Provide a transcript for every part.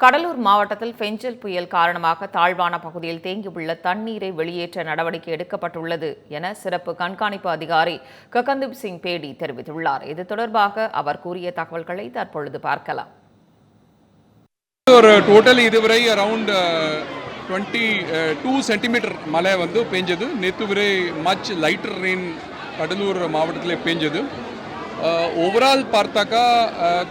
கடலூர் மாவட்டத்தில் பெஞ்சல் புயல் காரணமாக தாழ்வான பகுதியில் தேங்கியுள்ள தண்ணீரை வெளியேற்ற நடவடிக்கை எடுக்கப்பட்டுள்ளது என சிறப்பு கண்காணிப்பு அதிகாரி ககன்தீப் சிங் பேடி தெரிவித்துள்ளார். இது தொடர்பாக அவர் கூறிய தகவல்களை தற்பொழுது பார்க்கலாம். ஒரு டோட்டல் இதுவரை அரௌண்ட் 22 சென்டிமீட்டர் மழை பெஞ்சது. நேற்று வரை மச் லைட்டர் ரெயின் கடலூர் மாவட்டத்தில் பெஞ்சது. ஓவரால் பார்த்தாக்கா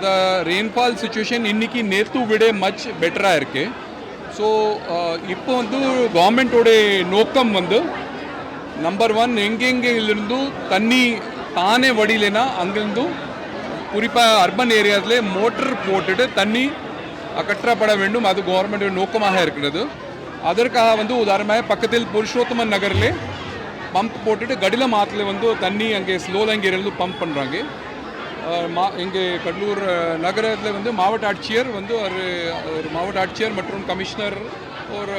த ரெயின்ஃபால் சுச்சுவேஷன் இன்னைக்கு நேற்று விட மச் பெட்டராக இருக்கு. ஸோ இப்போ கவர்மெண்ட்டோட நோக்கம் நம்பர் 1 எங்கெங்கிலிருந்து தண்ணி தானே வடியிலனா அங்கிருந்து குறிப்பாக அர்பன் ஏரியாஸில் மோட்டர் போட்டுட்டு தண்ணி அகற்றப்பட வேண்டும். அது கவர்மெண்டோட நோக்கமாக இருக்கிறது. அதற்காக உதாரணமாக பக்கத்தில் புருஷோத்தமன் நகரில் பம்ப் போட்டுட்டு கடிலம் ஆற்றுல தண்ணி அங்கே ஸ்லோலங்கேரியிலிருந்து பம்ப் பண்ணுறாங்க. இங்கே கடலூர் நகரத்தில் மாவட்ட ஆட்சியர் ஒரு மாவட்ட ஆட்சியர் மற்றும் கமிஷனர் ஒரு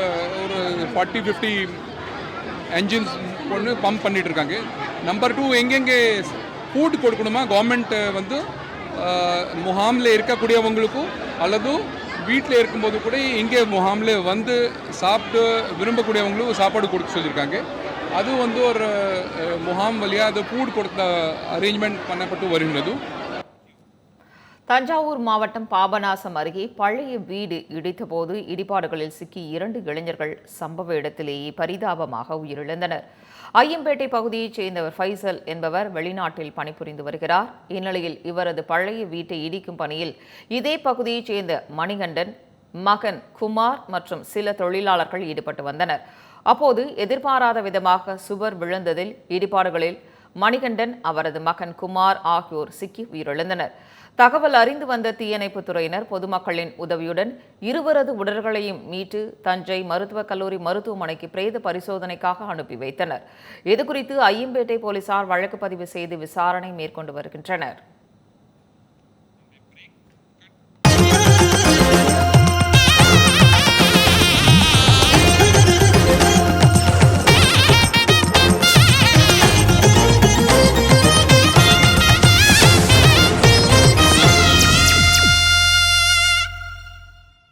40-50 என்ஜின்ஸ் கொண்டு பம்ப் பண்ணிட்டு இருக்காங்க. நம்பர் 2 எங்கெங்கே ஃபுட் கொடுக்கணுமா கவர்மெண்ட் முகாமில் இருக்கக்கூடியவங்களுக்கும் அல்லது வீட்டில் இருக்கும்போது கூட இங்கே முகாமில் சாப்பிட்டு விரும்பக்கூடியவங்களுக்கும் சாப்பாடு கொடுக்க சொல்லியிருக்காங்க. அது ஒரு முகாம் வழியாக அது ஃபுட் கொடுத்த அரேஞ்ச்மெண்ட் பண்ணப்பட்டு வருகிறது. தஞ்சாவூர் மாவட்டம் பாபநாசம் அருகே பழைய வீடு இடித்தபோது இடிபாடுகளில் சிக்கி 2 இளைஞர்கள் சம்பவ இடத்திலேயே பரிதாபமாக உயிரிழந்தனர். ஐயம்பேட்டை பகுதியைச் சேர்ந்தவர் ஃபைசல் என்பவர் வெளிநாட்டில் பணிபுரிந்து வருகிறார். இந்நிலையில் இவரது பழைய வீட்டை இடிக்கும் பணியில் இதே பகுதியைச் சேர்ந்த மணிகண்டன், மகன் குமார் மற்றும் சில தொழிலாளர்கள் ஈடுபட்டு வந்தனர். அப்போது எதிர்பாராத விதமாக சுவர் விழுந்ததில் இடிபாடுகளில் மணிகண்டன், அவரது மகன் குமார் ஆகியோர் சிக்கி உயிரிழந்தனர். தகவல் அறிந்து வந்த தீயணைப்புத் துறையினர் பொதுமக்களின் உதவியுடன் இருவரது உடல்களையும் மீட்டு தஞ்சை மருத்துவக் கல்லூரி மருத்துவமனைக்கு பிரேத பரிசோதனைக்காக அனுப்பி வைத்தனர். இதுகுறித்து ஐயம்பேட்டை போலீசார் வழக்கு பதிவு செய்து விசாரணை மேற்கொண்டு வருகின்றனர்.